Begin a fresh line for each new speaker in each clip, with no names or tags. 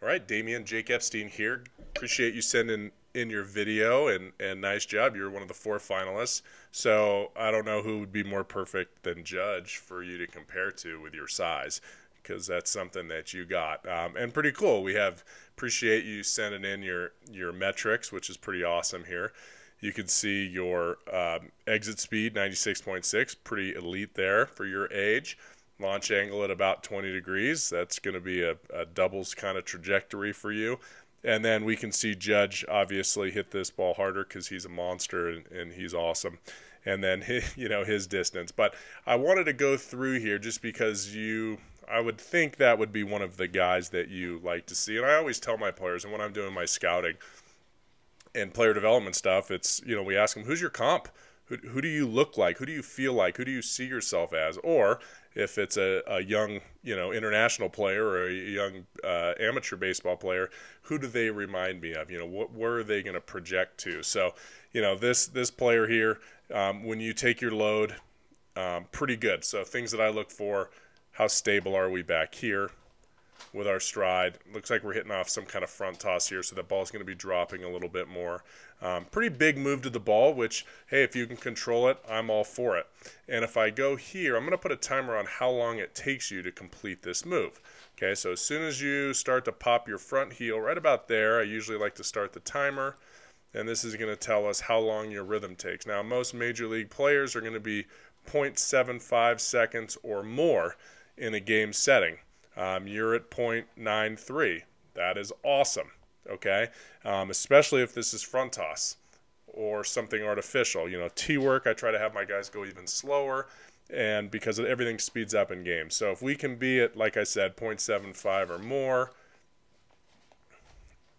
All right, Damien, Jake Epstein here. Appreciate you sending in your video, and nice job. You're one of the 4 finalists. So I don't know who would be more perfect than Judge for you to compare to with your size, because that's something that you got. And pretty cool. Appreciate you sending in your metrics, which is pretty awesome here. You can see your exit speed, 96.6, pretty elite there for your age. Launch angle at about 20 degrees. That's going to be a doubles kind of trajectory for you. And then we can see Judge obviously hit this ball harder because he's a monster and he's awesome. And then his distance. But I wanted to go through here just because I would think that would be one of the guys that you like to see. And I always tell my players, and when I'm doing my scouting and player development stuff, it's, we ask them, who's your comp? Who do you look like? Who do you feel like? Who do you see yourself as? Or if it's a young, international player or a young amateur baseball player, who do they remind me of? Where are they going to project to? So, this player here, when you take your load, pretty good. So things that I look for, how stable are we back here with our stride? Looks like we're hitting off some kind of front toss here, so the ball's going to be dropping a little bit more. Pretty big move to the ball, which, hey, if you can control it, I'm all for it. And if I go here, I'm going to put a timer on how long it takes you to complete this move. Okay, so as soon as you start to pop your front heel, right about there, I usually like to start the timer. And this is going to tell us how long your rhythm takes. Now, most major league players are going to be 0.75 seconds or more in a game setting. You're at 0.93. That is awesome, okay? Especially if this is front toss or something artificial. T-work, I try to have my guys go even slower, and because everything speeds up in games. So if we can be at, like I said, 0.75 or more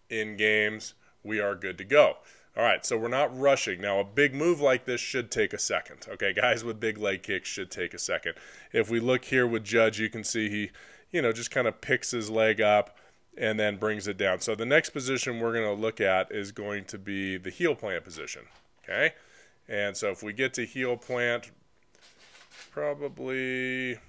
in games, we are good to go. All right, so we're not rushing. Now, a big move like this should take a second. Okay, guys with big leg kicks should take a second. If we look here with Judge, you can see he just kind of picks his leg up and then brings it down. So the next position we're going to look at is going to be the heel plant position, okay? And so if we get to heel plant, probably,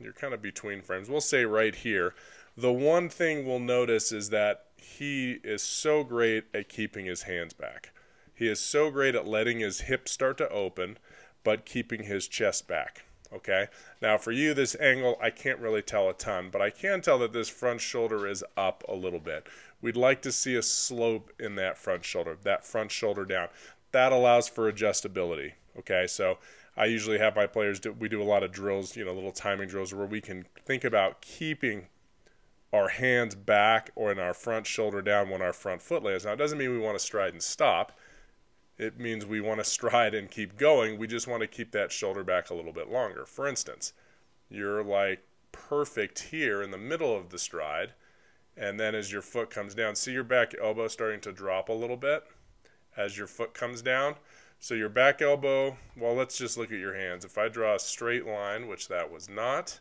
you're kind of between frames. We'll say right here. The one thing we'll notice is that he is so great at keeping his hands back. He is so great at letting his hips start to open, but keeping his chest back. Okay, now for you, this angle, I can't really tell a ton, but I can tell that this front shoulder is up a little bit. We'd like to see a slope in that front shoulder down. That allows for adjustability. Okay, so I usually have my players we do a lot of drills, little timing drills where we can think about keeping our hands back or in our front shoulder down when our front foot lands. Now, it doesn't mean we want to stride and stop. It means we want to stride and keep going. We just want to keep that shoulder back a little bit longer. For instance, you're like perfect here in the middle of the stride, and then as your foot comes down, see your back elbow starting to drop a little bit as your foot comes down. So your back elbow, well, let's just look at your hands. If I draw a straight line, which that was not,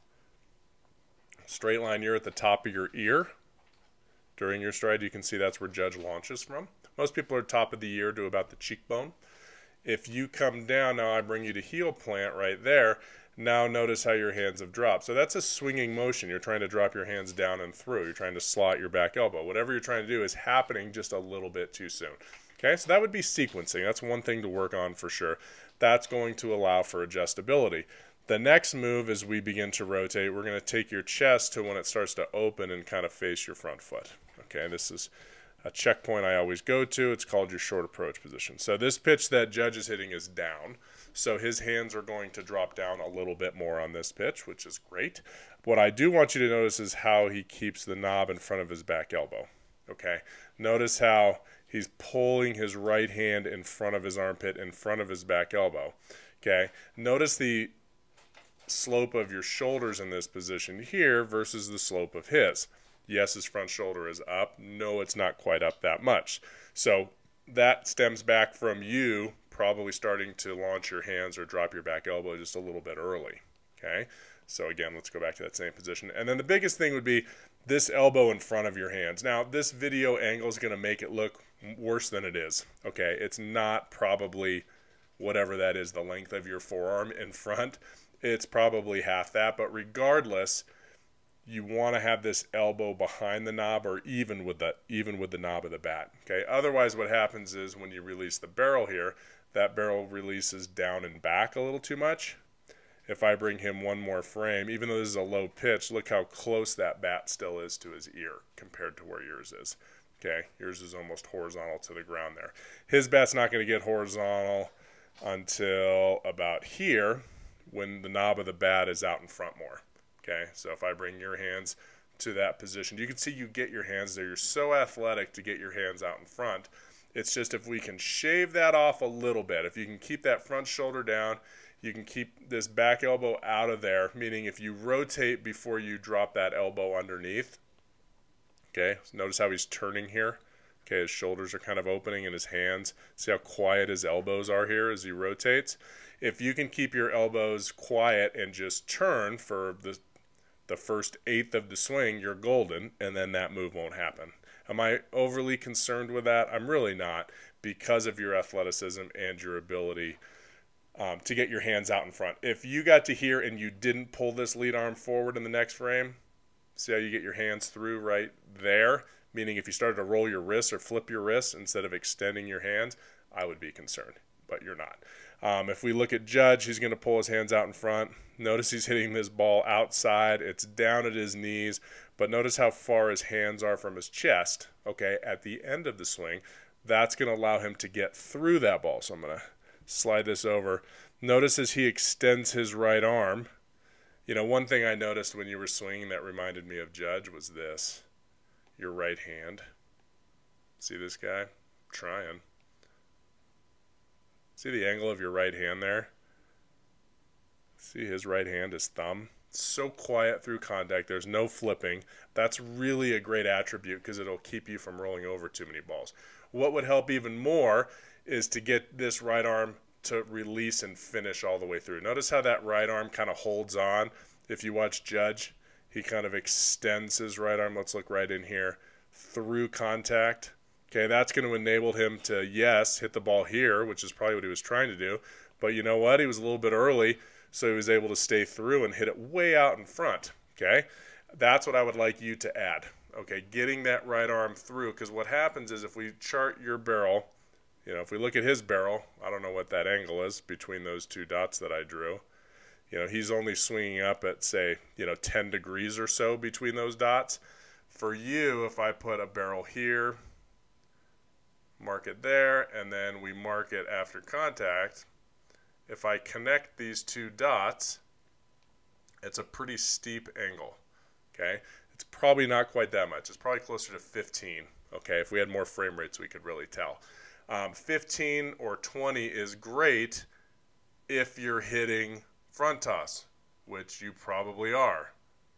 straight line, you're at the top of your ear. During your stride, you can see that's where Judge launches from. Most people are top of the ear to about the cheekbone. If you come down, now I bring you to heel plant right there. Now notice how your hands have dropped. So that's a swinging motion. You're trying to drop your hands down and through. You're trying to slot your back elbow. Whatever you're trying to do is happening just a little bit too soon. Okay, so that would be sequencing. That's one thing to work on for sure. That's going to allow for adjustability. The next move as we begin to rotate, we're going to take your chest to when it starts to open and kind of face your front foot. Okay, this is a checkpoint I always go to. It's called your short approach position. So this pitch that Judge is hitting is down. So his hands are going to drop down a little bit more on this pitch, which is great. What I do want you to notice is how he keeps the knob in front of his back elbow. Okay, notice how he's pulling his right hand in front of his armpit, in front of his back elbow. Okay, notice the slope of your shoulders in this position here versus the slope of his. Yes, his front shoulder is up. No, it's not quite up that much. So that stems back from you probably starting to launch your hands or drop your back elbow just a little bit early. Okay, so again, let's go back to that same position. And then the biggest thing would be this elbow in front of your hands. Now, this video angle is going to make it look worse than it is. Okay, it's not probably whatever that is, the length of your forearm in front. It's probably half that, but regardless, you want to have this elbow behind the knob or even with the knob of the bat. Okay. Otherwise, what happens is when you release the barrel here, that barrel releases down and back a little too much. If I bring him one more frame, even though this is a low pitch, look how close that bat still is to his ear compared to where yours is. Okay, yours is almost horizontal to the ground there. His bat's not going to get horizontal until about here when the knob of the bat is out in front more. Okay, so if I bring your hands to that position, you can see you get your hands there. You're so athletic to get your hands out in front. It's just if we can shave that off a little bit, if you can keep that front shoulder down, you can keep this back elbow out of there, meaning if you rotate before you drop that elbow underneath, okay, so notice how he's turning here. Okay, his shoulders are kind of opening and his hands. See how quiet his elbows are here as he rotates? If you can keep your elbows quiet and just turn for the first eighth of the swing, you're golden, and then that move won't happen. Am I overly concerned with that? I'm really not, because of your athleticism and your ability to get your hands out in front. If you got to here and you didn't pull this lead arm forward in the next frame, see how you get your hands through right there? Meaning if you started to roll your wrists or flip your wrists instead of extending your hands, I would be concerned, but you're not. If we look at Judge, he's going to pull his hands out in front. Notice he's hitting this ball outside. It's down at his knees, but notice how far his hands are from his chest, okay, at the end of the swing. That's going to allow him to get through that ball. So I'm going to slide this over. Notice as he extends his right arm, you know, one thing I noticed when you were swinging that reminded me of Judge was this, your right hand. See this guy? Trying. See the angle of your right hand there? See his right hand, his thumb? So quiet through contact. There's no flipping. That's really a great attribute because it'll keep you from rolling over too many balls. What would help even more is to get this right arm to release and finish all the way through. Notice how that right arm kind of holds on. If you watch Judge, he kind of extends his right arm. Let's look right in here. Through contact. Okay, that's going to enable him to, yes, hit the ball here, which is probably what he was trying to do. But you know what? He was a little bit early, so he was able to stay through and hit it way out in front. Okay, that's what I would like you to add. Okay, getting that right arm through, because what happens is if we chart your barrel, you know, if we look at his barrel, I don't know what that angle is between those two dots that I drew. You know, he's only swinging up at, say, 10 degrees or so between those dots. For you, if I put a barrel here, mark it there, and then we mark it after contact, if I connect these two dots, it's a pretty steep angle, okay? It's probably not quite that much. It's probably closer to 15, okay? If we had more frame rates, we could really tell. 15 or 20 is great if you're hitting front toss, which you probably are,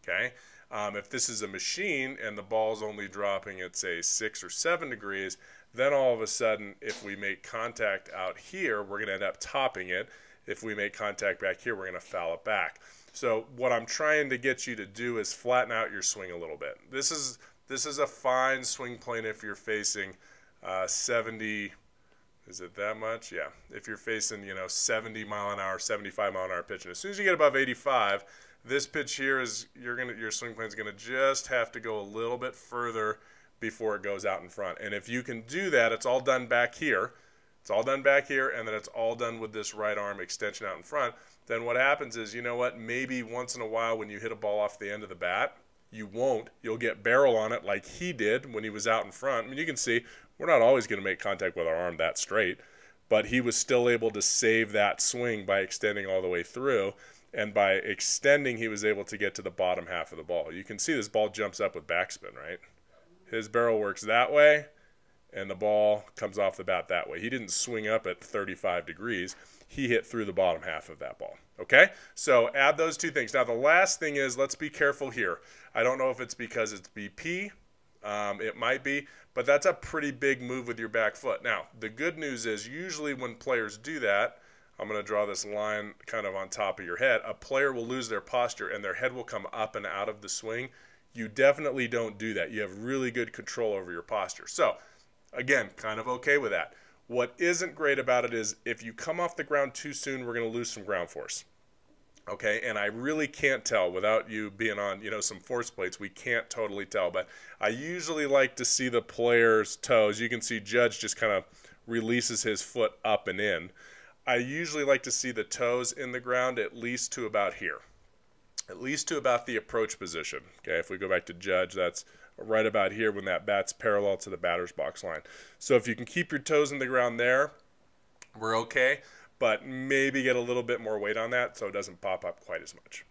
okay? If this is a machine and the ball's only dropping at, say, 6 or 7 degrees, then all of a sudden, if we make contact out here, we're going to end up topping it. If we make contact back here, we're going to foul it back. So what I'm trying to get you to do is flatten out your swing a little bit. This is a fine swing plane if you're facing 70, is it that much? Yeah. If you're facing, 70 mile an hour, 75 mile an hour pitch. And as soon as you get above 85, this pitch here is, your swing plane is going to just have to go a little bit further before it goes out in front. And if you can do that, it's all done back here. It's all done back here, and then it's all done with this right arm extension out in front. Then what happens is, you know what, maybe once in a while when you hit a ball off the end of the bat, you won't. You'll get barrel on it like he did when he was out in front. I mean, you can see we're not always going to make contact with our arm that straight, but he was still able to save that swing by extending all the way through. And by extending, he was able to get to the bottom half of the ball. You can see this ball jumps up with backspin, right? His barrel works that way, and the ball comes off the bat that way. He didn't swing up at 35 degrees. He hit through the bottom half of that ball. Okay? So add those two things. Now, the last thing is, let's be careful here. I don't know if it's because it's BP. It might be. But that's a pretty big move with your back foot. Now, the good news is usually when players do that, I'm going to draw this line kind of on top of your head, a player will lose their posture and their head will come up and out of the swing. You definitely don't do that. You have really good control over your posture. So, again, kind of okay with that. What isn't great about it is if you come off the ground too soon, we're going to lose some ground force. Okay, and I really can't tell without you being on, some force plates. We can't totally tell, but I usually like to see the player's toes. You can see Judge just kind of releases his foot up and in. I usually like to see the toes in the ground at least to about here, at least to about the approach position. Okay, if we go back to Judge, that's right about here when that bat's parallel to the batter's box line. So if you can keep your toes in the ground there, we're okay, but maybe get a little bit more weight on that so it doesn't pop up quite as much.